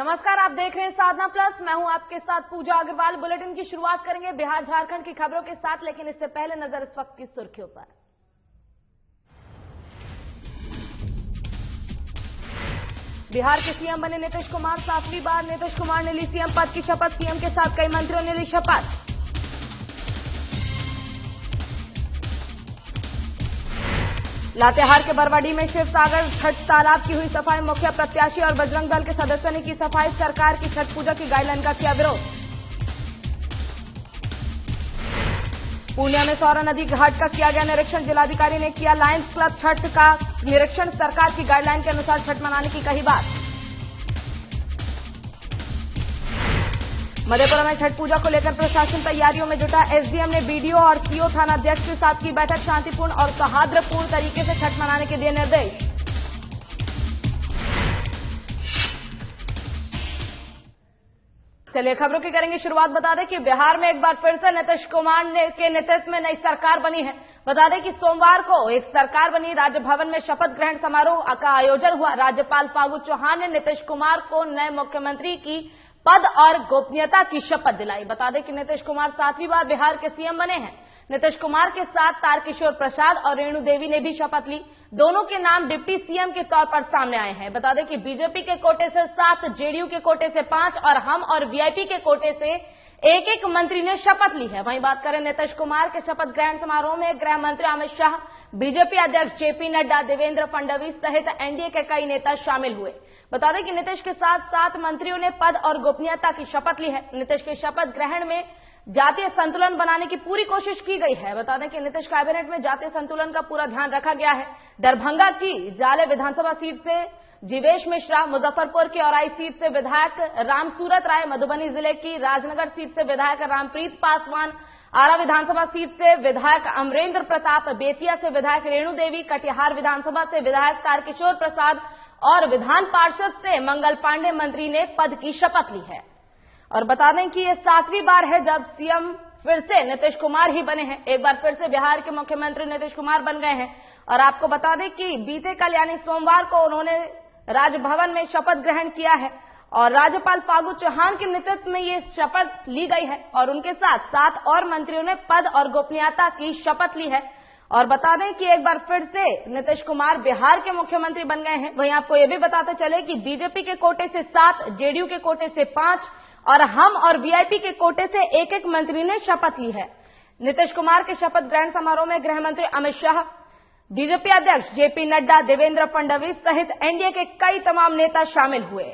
नमस्कार, आप देख रहे हैं साधना प्लस। मैं हूं आपके साथ पूजा अग्रवाल। बुलेटिन की शुरुआत करेंगे बिहार झारखंड की खबरों के साथ, लेकिन इससे पहले नजर इस वक्त की सुर्खियों पर। बिहार के सीएम बने नीतीश कुमार 7वीं बार। नीतीश कुमार ने ली सीएम पद की शपथ। सीएम के साथ कई मंत्रियों ने ली शपथ। लातेहार के बरवाडी में शिव सागर छठ तालाब की हुई सफाई। मुखिया प्रत्याशी और बजरंग दल के सदस्यों ने की सफाई। सरकार की छठ पूजा की गाइडलाइन का किया विरोध। पूर्णिया में सौरा नदी घाट का किया गया निरीक्षण। जिलाधिकारी ने किया लायंस क्लब छठ का निरीक्षण। सरकार की गाइडलाइन के अनुसार छठ मनाने की कही बात। मधेपुरा में छठ पूजा को लेकर प्रशासन तैयारियों में जुटा। एसडीएम ने बीडीओ और सीओ थानाध्यक्ष के साथ की बैठक। शांतिपूर्ण और सौहार्दपूर्ण तरीके से छठ मनाने के दिए निर्देश। चलिए खबरों की करेंगे शुरुआत। बता दें कि बिहार में एक बार फिर से नीतीश कुमार के नेतृत्व में नई सरकार बनी है। बता दें कि सोमवार को एक सरकार बनी। राजभवन में शपथ ग्रहण समारोह का आयोजन हुआ। राज्यपाल फागू चौहान ने नीतीश कुमार को नए मुख्यमंत्री की पद और गोपनीयता की शपथ दिलाई। बता दें कि नीतीश कुमार 7वीं बार बिहार के सीएम बने हैं। नीतीश कुमार के साथ तारकिशोर प्रसाद और रेणु देवी ने भी शपथ ली। दोनों के नाम डिप्टी सीएम के तौर पर सामने आए हैं। बता दें कि बीजेपी के कोटे से 7, जेडीयू के कोटे से 5 और हम और वीआईपी के कोटे से एक मंत्री ने शपथ ली है। वहीं बात करें नीतीश कुमार के शपथ ग्रहण समारोह में गृह मंत्री अमित शाह, बीजेपी अध्यक्ष जेपी नड्डा, देवेंद्र फडणवीस सहित एनडीए के कई नेता शामिल हुए। बता दें कि नीतीश के साथ 7 मंत्रियों ने पद और गोपनीयता की शपथ ली है। नीतीश के शपथ ग्रहण में जातीय संतुलन बनाने की पूरी कोशिश की गई है। बता दें कि नीतीश कैबिनेट में जातीय संतुलन का पूरा ध्यान रखा गया है। दरभंगा की जाले विधानसभा सीट से जीवेश मिश्रा, मुजफ्फरपुर की औराई सीट से विधायक रामसूरत राय, मधुबनी जिले की राजनगर सीट से विधायक रामप्रीत पासवान, आरा विधानसभा सीट से विधायक अमरेंद्र प्रताप, बेतिया से विधायक रेणु देवी, कटिहार विधानसभा से विधायक तारकिशोर प्रसाद और विधान पार्षद से मंगल पांडे मंत्री ने पद की शपथ ली है। और बता दें कि ये 7वीं बार है जब सीएम फिर से नीतीश कुमार ही बने हैं। एक बार फिर से बिहार के मुख्यमंत्री नीतीश कुमार बन गए हैं। और आपको बता दें कि बीते कल यानी सोमवार को उन्होंने राजभवन में शपथ ग्रहण किया है और राज्यपाल फागू चौहान के नेतृत्व में ये शपथ ली गई है और उनके साथ 7 और मंत्रियों ने पद और गोपनीयता की शपथ ली है। और बता दें कि एक बार फिर से नीतीश कुमार बिहार के मुख्यमंत्री बन गए हैं। वहीं आपको यह भी बताते चले कि बीजेपी के कोटे से 7, जेडीयू के कोटे से 5 और हम और वीआईपी के कोटे से एक मंत्री ने शपथ ली है। नीतीश कुमार के शपथ ग्रहण समारोह में गृह मंत्री अमित शाह, बीजेपी अध्यक्ष जेपी नड्डा, देवेंद्र फडणवीस सहित एनडीए के कई तमाम नेता शामिल हुए।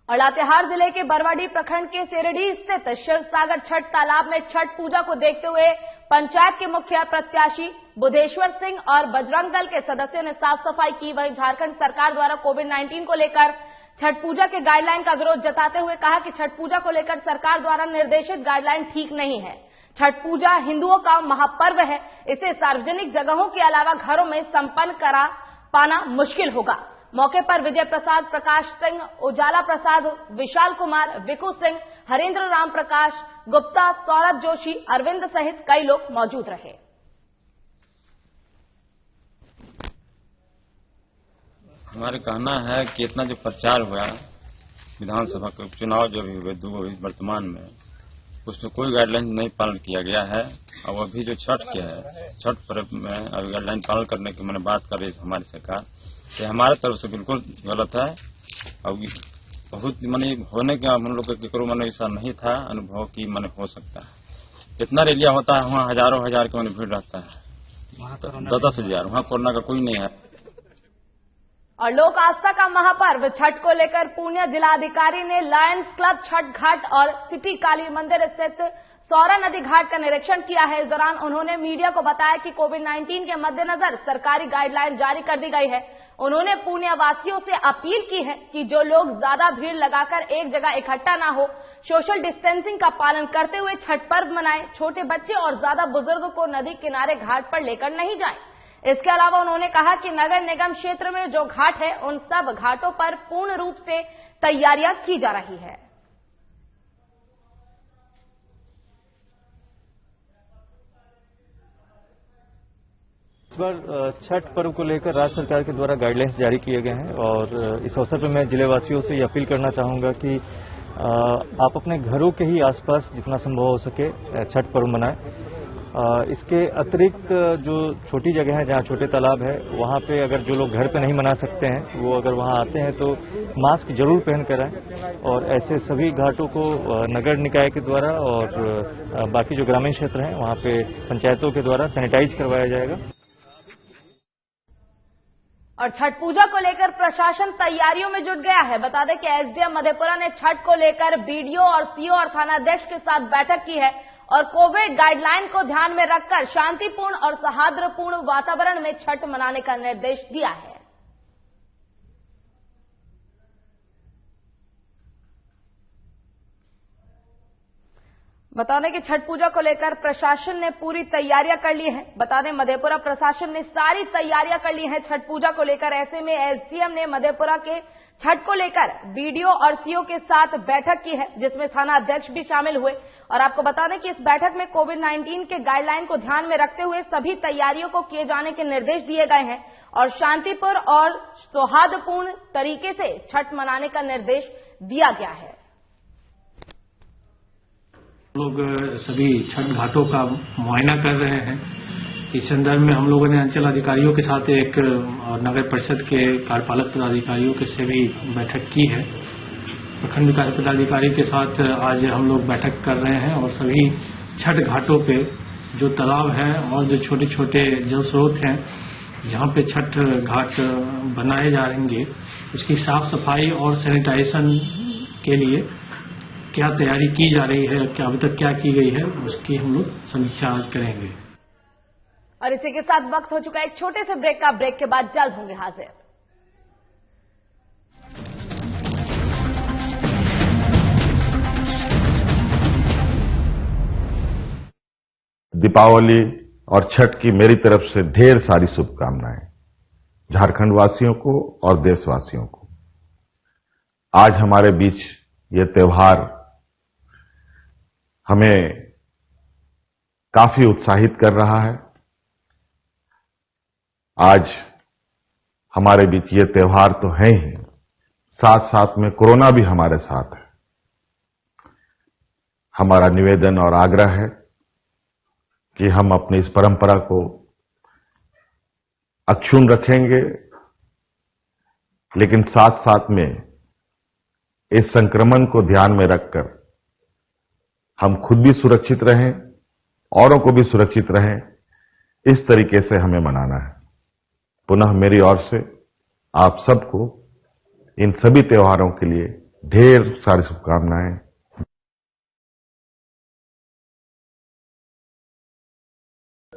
और लातेहार जिले के बरवाडी प्रखंड के सेरडी स्थित शिव सागर छठ तालाब में छठ पूजा को देखते हुए पंचायत के मुखिया प्रत्याशी बुधेश्वर सिंह और बजरंग दल के सदस्यों ने साफ सफाई की। वहीं झारखंड सरकार द्वारा कोविड-19 को लेकर छठ पूजा के गाइडलाइन का विरोध जताते हुए कहा कि छठ पूजा को लेकर सरकार द्वारा निर्देशित गाइडलाइन ठीक नहीं है। छठ पूजा हिंदुओं का महापर्व है। इसे सार्वजनिक जगहों के अलावा घरों में संपन्न करा पाना मुश्किल होगा। मौके पर विजय प्रसाद, प्रकाश सिंह, उजाला प्रसाद, विशाल कुमार, विकू सिंह, हरेंद्र राम प्रकाश गुप्ता, सौरभ जोशी, अरविंद सहित कई लोग मौजूद रहे। हमारे कहना है कि इतना जो प्रचार हुआ विधानसभा के उपचुनाव जो भी हुए 2 वर्तमान में, उसमें कोई गाइडलाइन नहीं पालन किया गया है। और अभी जो छठ के है, छठ पर्व में अभी गाइडलाइन पालन करने की मैंने बात कर रही है हमारी सरकार, ये हमारे तरफ से बिल्कुल गलत है। और बहुत माने होने के हम लोग के मैंने ऐसा नहीं था अनुभव की मैंने हो सकता है। जितना रैलिया होता है वहाँ हजारों हजार के मैंने भीड़ रहता है, 10,000। वहाँ कोरोना का कोई नहीं है। और लोक आस्था का महापर्व छठ को लेकर पूर्णिया जिलाधिकारी ने लायंस क्लब छठ घाट और सिटी काली मंदिर स्थित सौरा नदी घाट का निरीक्षण किया है। इस दौरान उन्होंने मीडिया को बताया कि कोविड-19 के मद्देनजर सरकारी गाइडलाइन जारी कर दी गई है। उन्होंने पूर्णिया वासियों से अपील की है कि जो लोग ज्यादा भीड़ लगाकर एक जगह इकट्ठा ना हो, सोशल डिस्टेंसिंग का पालन करते हुए छठ पर्व मनाएं। छोटे बच्चे और ज्यादा बुजुर्ग को नदी किनारे घाट पर लेकर नहीं जाएं। इसके अलावा उन्होंने कहा कि नगर निगम क्षेत्र में जो घाट है उन सब घाटों पर पूर्ण रूप से तैयारियां की जा रही है। इस बार छठ पर्व को लेकर राज्य सरकार के द्वारा गाइडलाइंस जारी किए गए हैं और इस अवसर पर मैं जिलेवासियों से ये अपील करना चाहूंगा कि आप अपने घरों के ही आसपास जितना संभव हो सके छठ पर्व मनाएं। इसके अतिरिक्त जो छोटी जगह है जहां छोटे तालाब है वहां पे अगर जो लोग घर पे नहीं मना सकते हैं वो अगर वहां आते हैं तो मास्क जरूर पहन कर आएं और ऐसे सभी घाटों को नगर निकाय के द्वारा और बाकी जो ग्रामीण क्षेत्र हैं वहां पे पंचायतों के द्वारा सैनिटाइज करवाया जाएगा। और छठ पूजा को लेकर प्रशासन तैयारियों में जुट गया है। बता दें कि एसडीएम मधेपुरा ने छठ को लेकर बीडीओ और सीओ और थानाध्यक्ष के साथ बैठक की है और कोविड गाइडलाइन को ध्यान में रखकर शांतिपूर्ण और सौहार्दपूर्ण वातावरण में छठ मनाने का निर्देश दिया है। बता दें कि छठ पूजा को लेकर प्रशासन ने पूरी तैयारियां कर ली है। बता दें मधेपुरा प्रशासन ने सारी तैयारियां कर ली हैं छठ पूजा को लेकर। ऐसे में एसडीएम ने मधेपुरा के छठ को लेकर बीडीओ और सीओ के साथ बैठक की है जिसमें थाना अध्यक्ष भी शामिल हुए। और आपको बता दें कि इस बैठक में कोविड-19 के गाइडलाइन को ध्यान में रखते हुए सभी तैयारियों को किए जाने के निर्देश दिए गए हैं और शांतिपूर्ण और सौहार्दपूर्ण तरीके से छठ मनाने का निर्देश दिया गया है। लोग सभी छठ घाटों का मुआयना कर रहे हैं। इस संदर्भ में हम लोगों ने अंचल अधिकारियों के साथ एक और नगर परिषद के कार्यपालक पदाधिकारियों के से भी बैठक की है। प्रखंड विकास पदाधिकारी के साथ आज हम लोग बैठक कर रहे हैं और सभी छठ घाटों पे जो तालाब है और जो छोटे छोटे जल स्रोत हैं जहाँ पे छठ घाट बनाए जाएंगे उसकी साफ सफाई और सैनिटाइजेशन के लिए क्या तैयारी की जा रही है, क्या अभी तक क्या की गई है, उसकी हम लोग समीक्षा आज करेंगे। और इसी के साथ वक्त हो चुका है एक छोटे से ब्रेक का। ब्रेक के बाद जल्द होंगे हाजिर। दीपावली और छठ की मेरी तरफ से ढेर सारी शुभकामनाएं झारखंड वासियों को और देशवासियों को। आज हमारे बीच ये त्योहार हमें काफी उत्साहित कर रहा है। आज हमारे बीच ये त्योहार तो है ही, साथ साथ में कोरोना भी हमारे साथ है। हमारा निवेदन और आग्रह है कि हम अपनी इस परंपरा को अक्षुण्ण रखेंगे, लेकिन साथ साथ में इस संक्रमण को ध्यान में रखकर हम खुद भी सुरक्षित रहें, औरों को भी सुरक्षित रहें, इस तरीके से हमें मनाना है। पुनः मेरी ओर से आप सबको इन सभी त्योहारों के लिए ढेर सारी शुभकामनाएं।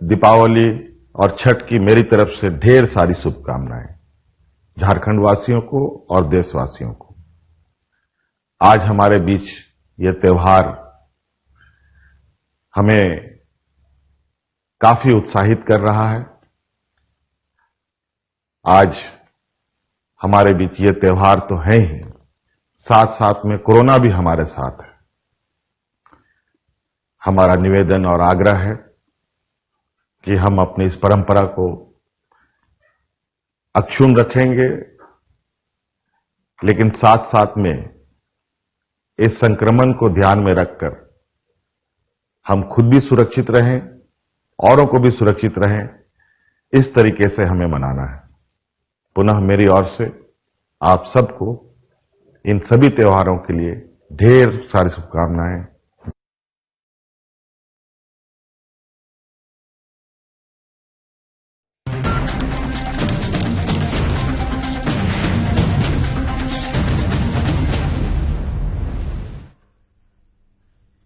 दीपावली और छठ की मेरी तरफ से ढेर सारी शुभकामनाएं झारखंड वासियों को और देशवासियों को। आज हमारे बीच ये त्योहार हमें काफी उत्साहित कर रहा है। आज हमारे बीच ये त्योहार तो है ही, साथ साथ में कोरोना भी हमारे साथ है। हमारा निवेदन और आग्रह है कि हम अपनी इस परंपरा को अक्षुण्ण रखेंगे, लेकिन साथ साथ में इस संक्रमण को ध्यान में रखकर हम खुद भी सुरक्षित रहें, औरों को भी सुरक्षित रहें, इस तरीके से हमें मनाना है। पुनः मेरी ओर से आप सबको इन सभी त्योहारों के लिए ढेर सारी शुभकामनाएं।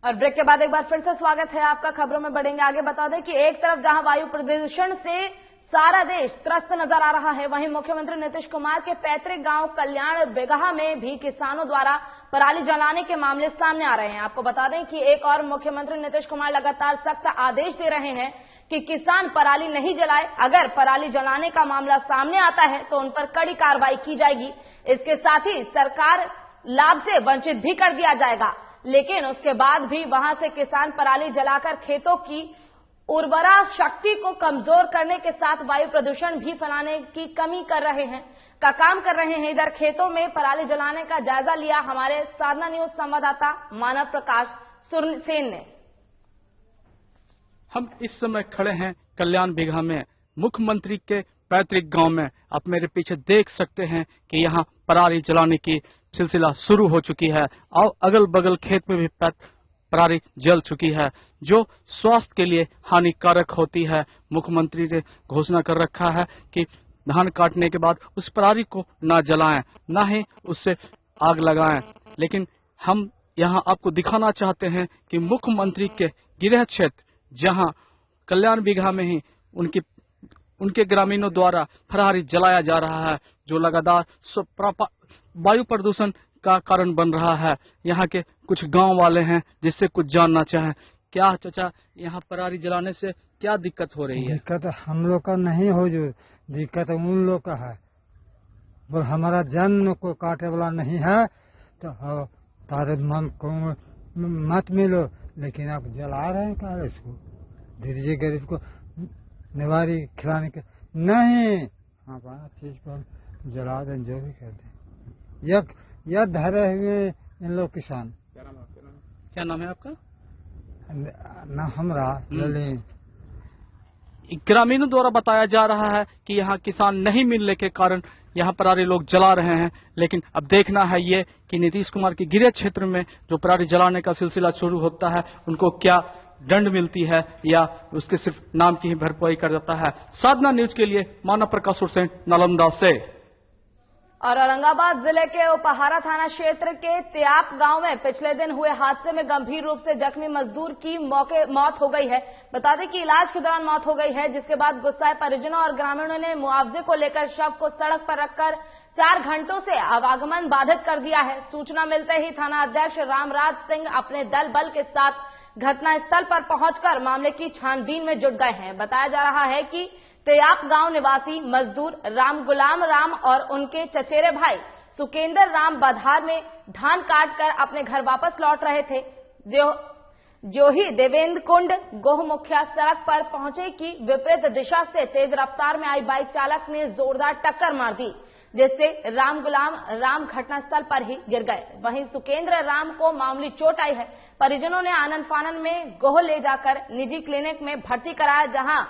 और ब्रेक के बाद एक बार फिर से स्वागत है आपका। खबरों में बढ़ेंगे आगे। बता दें कि एक तरफ जहां वायु प्रदूषण से सारा देश त्रस्त नजर आ रहा है, वहीं मुख्यमंत्री नीतीश कुमार के पैतृक गांव कल्याण बेगहा में भी किसानों द्वारा पराली जलाने के मामले सामने आ रहे हैं। आपको बता दें कि एक और मुख्यमंत्री नीतीश कुमार लगातार सख्त आदेश दे रहे हैं कि किसान पराली नहीं जलाए। अगर पराली जलाने का मामला सामने आता है तो उन पर कड़ी कार्रवाई की जाएगी। इसके साथ ही सरकार लाभ से वंचित भी कर दिया जाएगा, लेकिन उसके बाद भी वहां से किसान पराली जलाकर खेतों की उर्वरा शक्ति को कमजोर करने के साथ वायु प्रदूषण भी फैलाने की कमी कर रहे हैं काम कर रहे हैं। इधर खेतों में पराली जलाने का जायजा लिया हमारे साधना न्यूज संवाददाता मानव प्रकाश सेन ने। हम इस समय खड़े हैं कल्याण बिघा में, मुख्यमंत्री के पैतृक गांव में। आप मेरे पीछे देख सकते हैं कि यहाँ पराली जलाने की सिलसिला शुरू हो चुकी है और अगल बगल खेत में भी पराली जल चुकी है, जो स्वास्थ्य के लिए हानिकारक होती है। मुख्यमंत्री ने घोषणा कर रखा है कि धान काटने के बाद उस पराली को न जलाएं, न ही उससे आग लगाएं। लेकिन हम यहाँ आपको दिखाना चाहते हैं कि मुख्यमंत्री के गृह क्षेत्र, जहाँ कल्याण बिघा में ही उनके ग्रामीणों द्वारा पराली जलाया जा रहा है, जो लगातार वायु प्रदूषण का कारण बन रहा है। यहाँ के कुछ गांव वाले हैं जिससे कुछ जानना चाहें। क्या चाचा, यहाँ पराली जलाने से क्या दिक्कत हो रही है? दिक्कत हम लोग का नहीं हो, जो दिक्कत उन लोग का है। वो हमारा जन्म को काटे वाला नहीं है तो तारे मन को मत मिलो, लेकिन आप जला रहे हैं क्या इसको? दीजिए गरीब को निवारी खिलाने के नहीं, हाँ चीज पर जला दें, जो भी कर दें। यह धरे हुए इन लोग किसान। क्या नाम है आपका? ना हमरा ललिन। ग्रामीणों द्वारा बताया जा रहा है कि यहाँ किसान नहीं मिलने के कारण यहाँ पराली लोग जला रहे हैं। लेकिन अब देखना है ये कि नीतीश कुमार के गृह क्षेत्र में जो पराली जलाने का सिलसिला शुरू होता है, उनको क्या दंड मिलती है या उसके सिर्फ नाम की ही भरपाई कर जाता है। साधना न्यूज के लिए मानव प्रकाश सेन, नालंदा से। और औरंगाबाद जिले के उपहारा थाना क्षेत्र के त्याप गांव में पिछले दिन हुए हादसे में गंभीर रूप से जख्मी मजदूर की मौत हो गई है। बता दें कि इलाज के दौरान मौत हो गई है, जिसके बाद गुस्साए परिजनों और ग्रामीणों ने मुआवजे को लेकर शव को सड़क पर रखकर 4 घंटों से आवागमन बाधित कर दिया है। सूचना मिलते ही थाना अध्यक्ष रामराज सिंह अपने दल बल के साथ घटनास्थल पर पहुंचकर मामले की छानबीन में जुट गए हैं। बताया जा रहा है कि त्याप गांव निवासी मजदूर राम गुलाम राम और उनके चचेरे भाई सुकेंद्र राम बधार में धान काटकर अपने घर वापस लौट रहे थे। जो ही देवेंद्र कुंड गोह मुखिया सड़क पर पहुंचे कि विपरीत दिशा से तेज रफ्तार में आई बाइक चालक ने जोरदार टक्कर मार दी, जिससे राम गुलाम राम घटनास्थल पर ही गिर गए। वहीं सुकेंद्र राम को मामूली चोट आई है। परिजनों ने आनन फानन में गोह ले जाकर निजी क्लिनिक में भर्ती कराया, जहां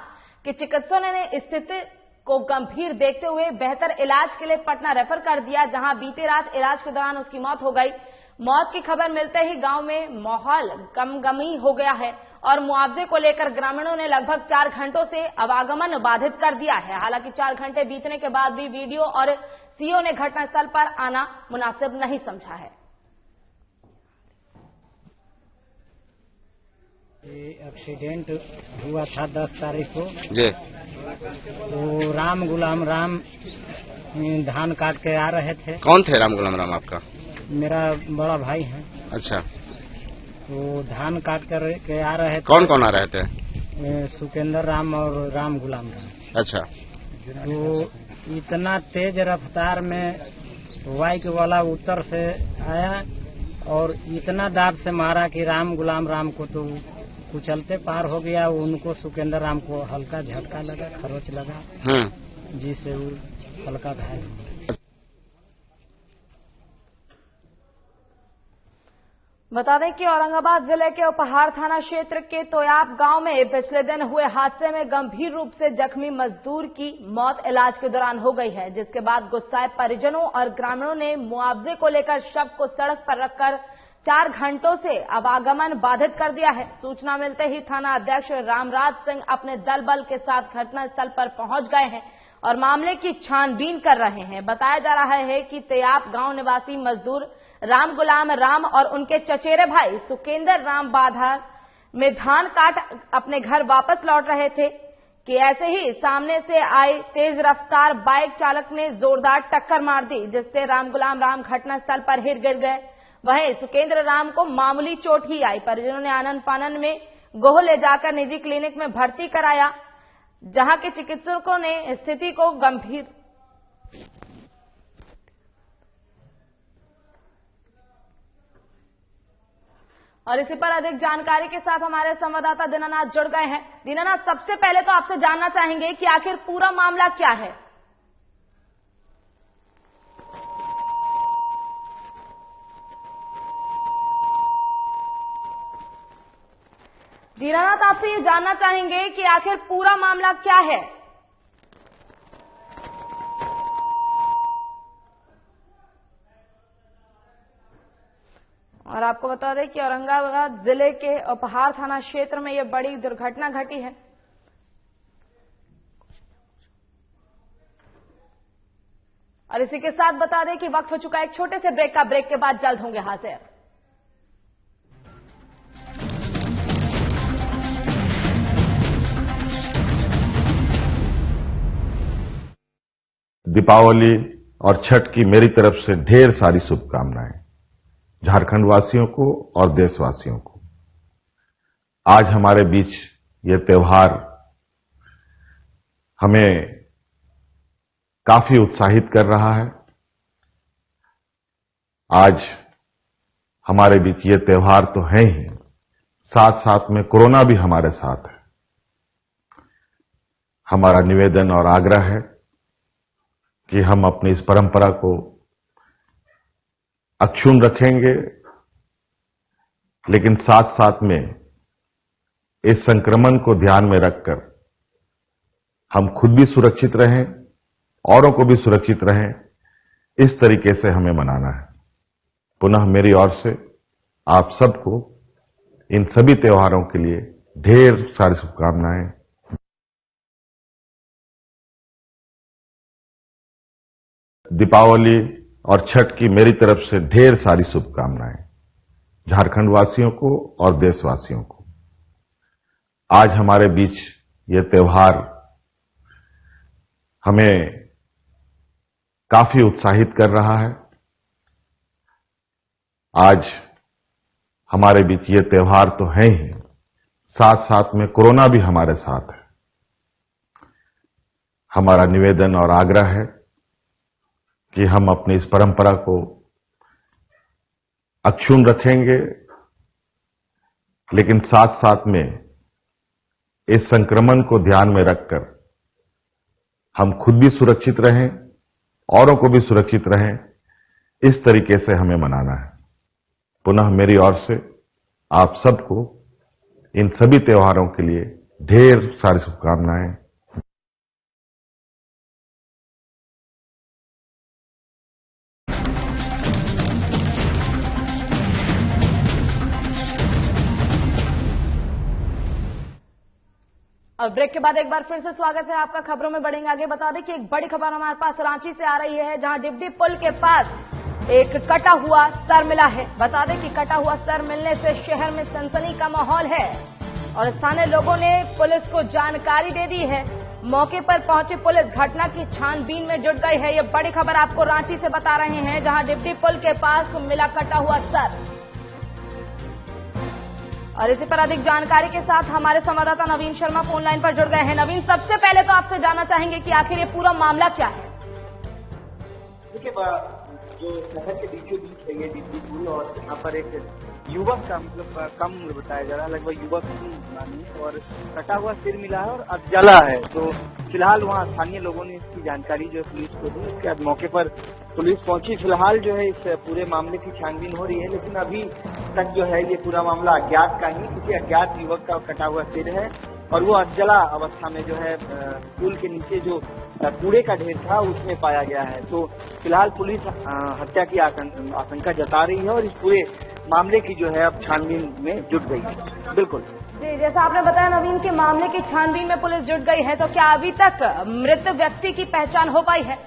कि चिकित्सकों ने स्थिति को गंभीर देखते हुए बेहतर इलाज के लिए पटना रेफर कर दिया, जहां बीती रात इलाज के दौरान उसकी मौत हो गई। मौत की खबर मिलते ही गांव में माहौल गमगमी हो गया है और मुआवजे को लेकर ग्रामीणों ने लगभग 4 घंटों से आवागमन बाधित कर दिया है। हालांकि 4 घंटे बीतने के बाद भी वीडियो और सीओ ने घटनास्थल पर आना मुनासिब नहीं समझा है। ये एक्सीडेंट हुआ था 10 तारीख को जी। वो राम गुलाम राम धान काट के आ रहे थे। कौन थे राम गुलाम राम आपका? मेरा बड़ा भाई है। अच्छा। तो धान काट कर के आ रहे थे। कौन कौन आ रहे थे? सुकेंद्र राम और राम गुलाम राम। अच्छा। तो इतना तेज रफ्तार में बाइक वाला उत्तर से आया और इतना दाब से मारा कि राम गुलाम राम को तो कुचलते पार हो गया। उनको सुकेंद्र राम को हल्का झटका लगा, खरोच लगा, जिससे वो हल्का घायल हुआ। बता दें कि औरंगाबाद जिले के उपहार थाना क्षेत्र के तोयाप गांव में पिछले दिन हुए हादसे में गंभीर रूप से जख्मी मजदूर की मौत इलाज के दौरान हो गई है, जिसके बाद गुस्साए परिजनों और ग्रामीणों ने मुआवजे को लेकर शव को सड़क पर रखकर 4 घंटों से आवागमन बाधित कर दिया है। सूचना मिलते ही थाना अध्यक्ष रामराज सिंह अपने दल बल के साथ घटनास्थल पर पहुंच गए हैं और मामले की छानबीन कर रहे हैं। बताया जा रहा है कि त्याप गांव निवासी मजदूर राम गुलाम राम और उनके चचेरे भाई सुकेंद्र राम बाधार में धान काट अपने घर वापस लौट रहे थे कि ऐसे ही सामने से आई तेज रफ्तार बाइक चालक ने जोरदार टक्कर मार दी, जिससे राम गुलाम राम घटनास्थल पर ही गिर गए। वहीं सुकेंद्र राम को मामूली चोट ही आई। परिजनों ने आनन फानन में गोह ले जाकर निजी क्लिनिक में भर्ती कराया, जहां के चिकित्सकों ने स्थिति को गंभीर और इसी पर अधिक जानकारी के साथ हमारे संवाददाता दीनानाथ जुड़ गए हैं। दीनानाथ, सबसे पहले तो आपसे जानना चाहेंगे कि आखिर पूरा मामला क्या है। दीनानाथ, आपसे ये जानना चाहेंगे कि आखिर पूरा मामला क्या है। और आपको बता दें कि औरंगाबाद जिले के उपहार थाना क्षेत्र में यह बड़ी दुर्घटना घटी है। और इसी के साथ बता दें कि वक्त हो चुका है एक छोटे से ब्रेक का। ब्रेक के बाद जल्द होंगे हाजिर। दीपावली और छठ की मेरी तरफ से ढेर सारी शुभकामनाएं झारखंड वासियों को और देशवासियों को। आज हमारे बीच ये त्योहार हमें काफी उत्साहित कर रहा है। आज हमारे बीच ये त्योहार तो है ही, साथ साथ में कोरोना भी हमारे साथ है। हमारा निवेदन और आग्रह है कि हम अपनी इस परंपरा को अक्षुण्ण रखेंगे, लेकिन साथ साथ में इस संक्रमण को ध्यान में रखकर हम खुद भी सुरक्षित रहें, औरों को भी सुरक्षित रहें, इस तरीके से हमें मनाना है। पुनः मेरी ओर से आप सबको इन सभी त्योहारों के लिए ढेर सारी शुभकामनाएं। दीपावली और छठ की मेरी तरफ से ढेर सारी शुभकामनाएं झारखंड वासियों को और देशवासियों को। आज हमारे बीच ये त्योहार हमें काफी उत्साहित कर रहा है। आज हमारे बीच ये त्योहार तो है ही, साथ साथ में कोरोना भी हमारे साथ है। हमारा निवेदन और आग्रह है कि हम अपनी इस परंपरा को अक्षुण्ण रखेंगे, लेकिन साथ साथ में इस संक्रमण को ध्यान में रखकर हम खुद भी सुरक्षित रहें, औरों को भी सुरक्षित रहें, इस तरीके से हमें मनाना है। पुनः मेरी ओर से आप सबको इन सभी त्योहारों के लिए ढेर सारी शुभकामनाएं। और ब्रेक के बाद एक बार फिर से स्वागत है आपका। खबरों में बढ़ेंगे आगे। बता दें कि एक बड़ी खबर हमारे पास रांची से आ रही है, जहां डिब्डी पुल के पास एक कटा हुआ सर मिला है। बता दें कि कटा हुआ सर मिलने से शहर में सनसनी का माहौल है और स्थानीय लोगों ने पुलिस को जानकारी दे दी है। मौके पर पहुंची पुलिस घटना की छानबीन में जुट गई है। ये बड़ी खबर आपको रांची से बता रहे हैं, जहां डिब्डी पुल के पास मिला कटा हुआ सर। और इसी पर अधिक जानकारी के साथ हमारे संवाददाता नवीन शर्मा फोन लाइन पर जुड़ गए हैं। नवीन, सबसे पहले तो आपसे जानना चाहेंगे कि आखिर ये पूरा मामला क्या है। देखिए, जो शहर के बीचों बीच है ये डिब्डी पुल, और यहाँ पर एक युवक का मतलब कम उम्र बताया जा रहा है, लगभग युवक मानिए, और कटा हुआ सिर मिला है और अधजला है। तो फिलहाल वहाँ स्थानीय लोगों ने इसकी जानकारी जो है पुलिस को दी। इसके बाद मौके पर पुलिस पहुंची। फिलहाल जो है इस पूरे मामले की छानबीन हो रही है, लेकिन अभी तक जो है ये पूरा मामला अज्ञात का ही, किसी अज्ञात युवक का कटा हुआ सिर है और वो अधजला अवस्था में जो है पुल के नीचे जो कूड़े का ढेर था उसमें पाया गया है। तो फिलहाल पुलिस हत्या की आशंका जता रही है और इस पूरे मामले की जो है अब छानबीन में जुट गई है। बिल्कुल जी, जैसा आपने बताया नवीन के मामले की छानबीन में पुलिस जुट गई है, तो क्या अभी तक मृत व्यक्ति की पहचान हो पाई है?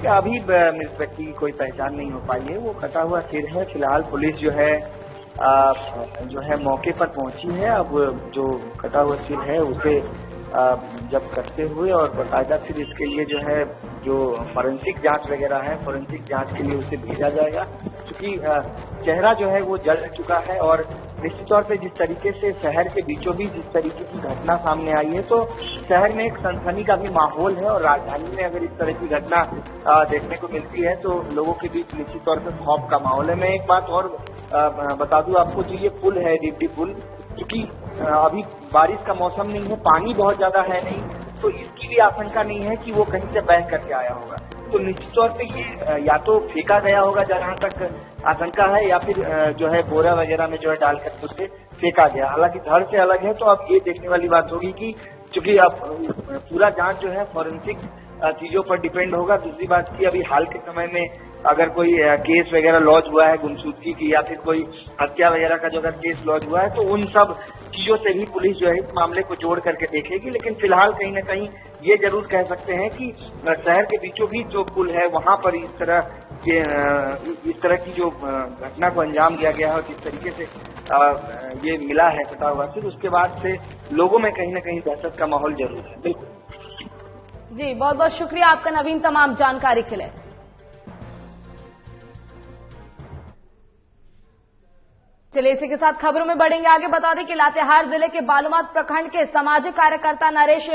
अभी मृत व्यक्ति की कोई पहचान नहीं हो पाई है। वो कटा हुआ सिर है। फिलहाल पुलिस जो है मौके पर पहुंची है। अब जो कटा हुआ सिर है उसे जब करते हुए और बाकायदा फिर इसके लिए जो है जो फॉरेंसिक जांच वगैरह है, फॉरेंसिक जांच के लिए उसे भेजा जाएगा, क्योंकि चेहरा जो है वो जल चुका है। और निश्चित तौर पे जिस तरीके से शहर के बीचों बीच जिस तरीके की घटना सामने आई है, तो शहर में एक सनसनी का भी माहौल है। और राजधानी में अगर इस तरह की घटना देखने को मिलती है तो लोगों के बीच निश्चित तौर पे खौफ का माहौल है। मैं एक बात और बता दूं आपको, जो ये पुल है डिप्टी पुल, क्योंकि अभी बारिश का मौसम नहीं है, पानी बहुत ज्यादा है नहीं, तो इसकी भी आशंका नहीं है कि वो कहीं से बह करके आया होगा। तो निश्चित तौर पे ये या तो फेंका गया होगा जहां तक आशंका है, या फिर जो है बोरा वगैरह में जो है डाल करके उसे फेंका गया। हालांकि धड़ से अलग है, तो अब ये देखने वाली बात होगी कि चूंकि अब पूरा जांच जो है फॉरेंसिक चीजों पर डिपेंड होगा। दूसरी बात की, अभी हाल के समय में अगर कोई केस वगैरह लॉन्च हुआ है गुमशुदगी की, या फिर कोई हत्या वगैरह का जो अगर केस लॉन्च हुआ है, तो उन सब चीजों से भी पुलिस जो है इस मामले को जोड़ करके देखेगी। लेकिन फिलहाल कहीं न कहीं ये जरूर कह सकते हैं कि शहर के बीचों बीच जो पुल है वहां पर इस तरह की जो घटना को अंजाम दिया गया है और जिस तरीके से ये मिला है कटा हुआ, फिर उसके बाद से लोगों में कहीं न कहीं दहशत का माहौल जरूर है। बिल्कुल जी, बहुत बहुत शुक्रिया आपका नवीन तमाम जानकारी के लिए। चलिए इसी के साथ खबरों में बढ़ेंगे आगे। बता दें कि लातेहार जिले के बालूमाथ प्रखंड के सामाजिक कार्यकर्ता नरेश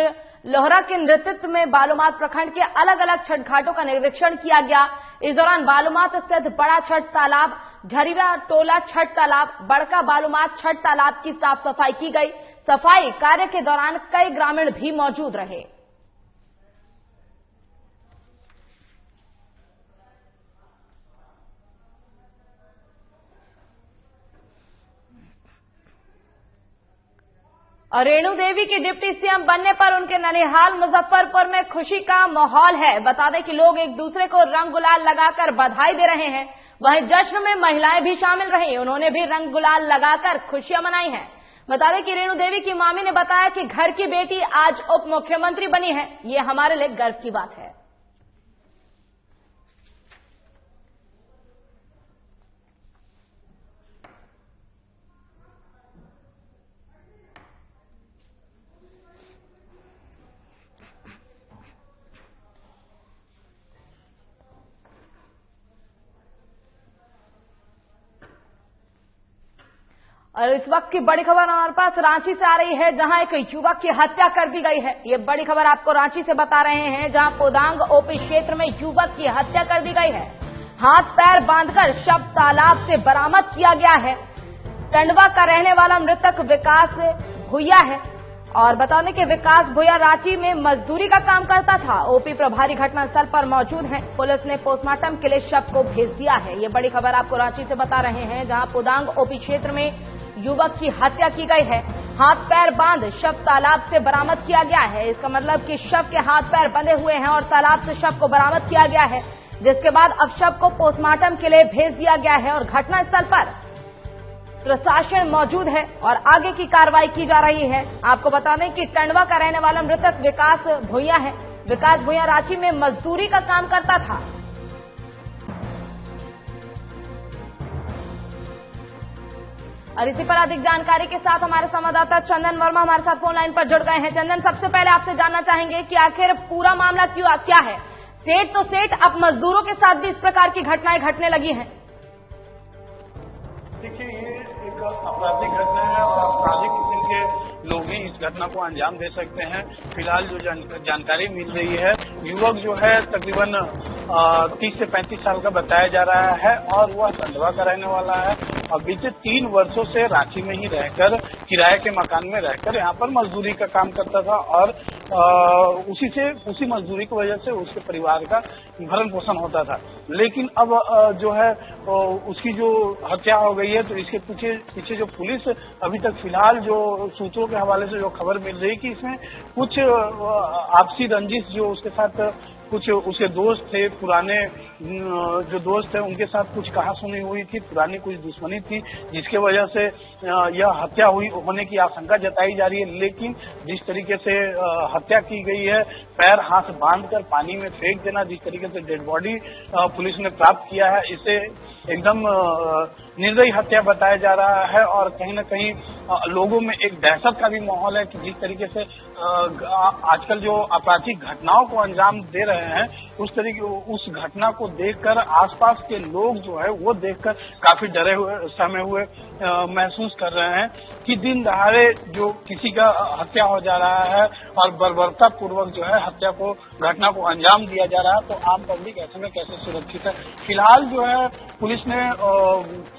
लोहरा के नेतृत्व में बालूमाथ प्रखंड के अलग अलग छठ घाटों का निरीक्षण किया गया। इस दौरान बालूमाथ स्थित बड़ा छठ तालाब, झरीवा टोला छठ तालाब, बड़का बालूमाथ छठ तालाब की साफ सफाई की गई। सफाई कार्य के दौरान कई ग्रामीण भी मौजूद रहे। और रेणु देवी की डिप्टी सीएम बनने पर उनके ननिहाल मुजफ्फरपुर में खुशी का माहौल है। बता दें कि लोग एक दूसरे को रंग गुलाल लगाकर बधाई दे रहे हैं। वहीं जश्न में महिलाएं भी शामिल रही, उन्होंने भी रंग गुलाल लगाकर खुशियां मनाई हैं। बता दें कि रेणु देवी की मामी ने बताया कि घर की बेटी आज उप मुख्यमंत्री बनी है, ये हमारे लिए गर्व की बात है। और इस वक्त की बड़ी खबर हमारे पास रांची से आ रही है, जहां एक युवक की हत्या कर दी गई है। ये बड़ी खबर आपको रांची से बता रहे हैं, जहां पोदांग ओपी क्षेत्र में युवक की हत्या कर दी गई है। हाथ पैर बांधकर शव तालाब से बरामद किया गया है। टंडवा का रहने वाला मृतक विकास भुइया है। और बता दें कि विकास भुइया रांची में मजदूरी का काम करता था। ओपी प्रभारी घटनास्थल पर मौजूद हैं। पुलिस ने पोस्टमार्टम के लिए शव को भेज दिया है। ये बड़ी खबर आपको रांची से बता रहे हैं, जहां पोदांग ओपी क्षेत्र में युवक की हत्या की गई है। हाथ पैर बांध शव तालाब से बरामद किया गया है। इसका मतलब कि शव के हाथ पैर बंधे हुए हैं और तालाब से शव को बरामद किया गया है, जिसके बाद अब शव को पोस्टमार्टम के लिए भेज दिया गया है। और घटनास्थल पर प्रशासन मौजूद है और आगे की कार्रवाई की जा रही है। आपको बता दें कि टंडवा का रहने वाला मृतक विकास भुइया है। विकास भुइया रांची में मजदूरी का काम करता था। और इसी पर अधिक जानकारी के साथ हमारे संवाददाता चंदन वर्मा हमारे साथ फोन लाइन पर जुड़ गए हैं। चंदन, सबसे पहले आपसे जानना चाहेंगे कि आखिर पूरा मामला क्या है? सेठ तो सेठ, अब मजदूरों के साथ भी इस प्रकार की घटनाएं घटने लगी हैं। देखिए, ये एक आपराधिक घटना है और आपराधिक किस्म के लोग ही इस घटना को अंजाम दे सकते हैं। फिलहाल जो जानकारी मिल रही है, युवक जो है तकरीबन 30 से 35 साल का बताया जा रहा है और वह टंडवा का रहने वाला है और बीते 3 वर्षों से रांची में ही रहकर किराए के मकान में रहकर यहाँ पर मजदूरी का काम करता था और उसी मजदूरी की वजह से उसके परिवार का भरण पोषण होता था। लेकिन अब जो है उसकी जो हत्या हो गई है, तो इसके पीछे जो पुलिस अभी तक फिलहाल जो सूत्रों के हवाले से जो खबर मिल रही है कि इसमें कुछ आपसी रंजिश जो उसके साथ कुछ उसके दोस्त थे, पुराने जो दोस्त थे उनके साथ कुछ कहासुनी हुई थी, पुरानी कुछ दुश्मनी थी, जिसके वजह से यह हत्या होने की आशंका जताई जा रही है। लेकिन जिस तरीके से हत्या की गई है, पैर हाथ बांधकर पानी में फेंक देना, जिस तरीके से डेड बॉडी पुलिस ने प्राप्त किया है, इसे एकदम निर्दयी हत्या बताया जा रहा है और कहीं न कहीं लोगों में एक दहशत का भी माहौल है कि जिस तरीके से आजकल जो आपराधिक घटनाओं को अंजाम दे रहे हैं उस घटना को देखकर आसपास के लोग जो है वो देखकर काफी डरे हुए सहमे हुए महसूस कर रहे हैं कि दिन दहाड़े जो किसी का हत्या हो जा रहा है और बर्बरता पूर्वक जो है घटना को अंजाम दिया जा रहा है, तो आम पब्लिक ऐसे में कैसे सुरक्षित है। फिलहाल जो है पुलिस ने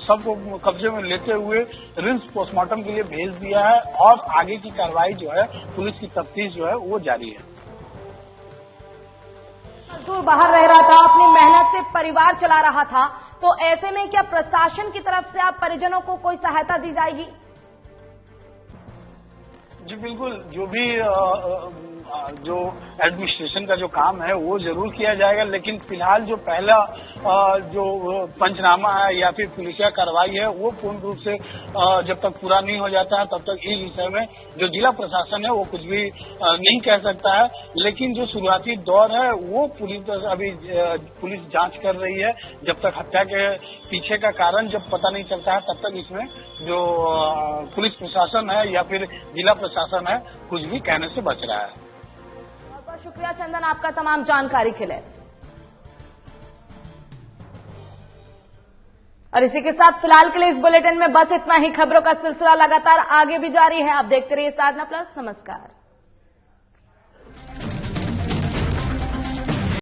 सबको कब्जे में लेते हुए रिम्स पोस्टमार्टम के लिए भेज दिया है और आगे की कार्रवाई जो है पुलिस की तफ्तीश जो है वो जारी है। मजदूर बाहर रह रहा था, अपनी मेहनत से परिवार चला रहा था, तो ऐसे में क्या प्रशासन की तरफ से आप परिजनों को कोई सहायता दी जाएगी? जी बिल्कुल, जो एडमिनिस्ट्रेशन का जो काम है वो जरूर किया जाएगा, लेकिन फिलहाल जो पहला जो पंचनामा है या फिर पुलिसिया कार्रवाई है वो पूर्ण रूप से जब तक पूरा नहीं हो जाता है तब तक इस विषय में जो जिला प्रशासन है वो कुछ भी नहीं कह सकता है। लेकिन जो शुरुआती दौर है वो पुलिस जांच कर रही है। जब तक हत्या के पीछे का कारण जब पता नहीं चलता है तब तक इसमें जो पुलिस प्रशासन है या फिर जिला प्रशासन है कुछ भी कहने से बच रहा है। बहुत बहुत शुक्रिया चंदन आपका तमाम जानकारी के लिए। और इसी के साथ फिलहाल के लिए इस बुलेटिन में बस इतना ही। खबरों का सिलसिला लगातार आगे भी जारी है। आप देखते रहिए साधना प्लस। नमस्कार।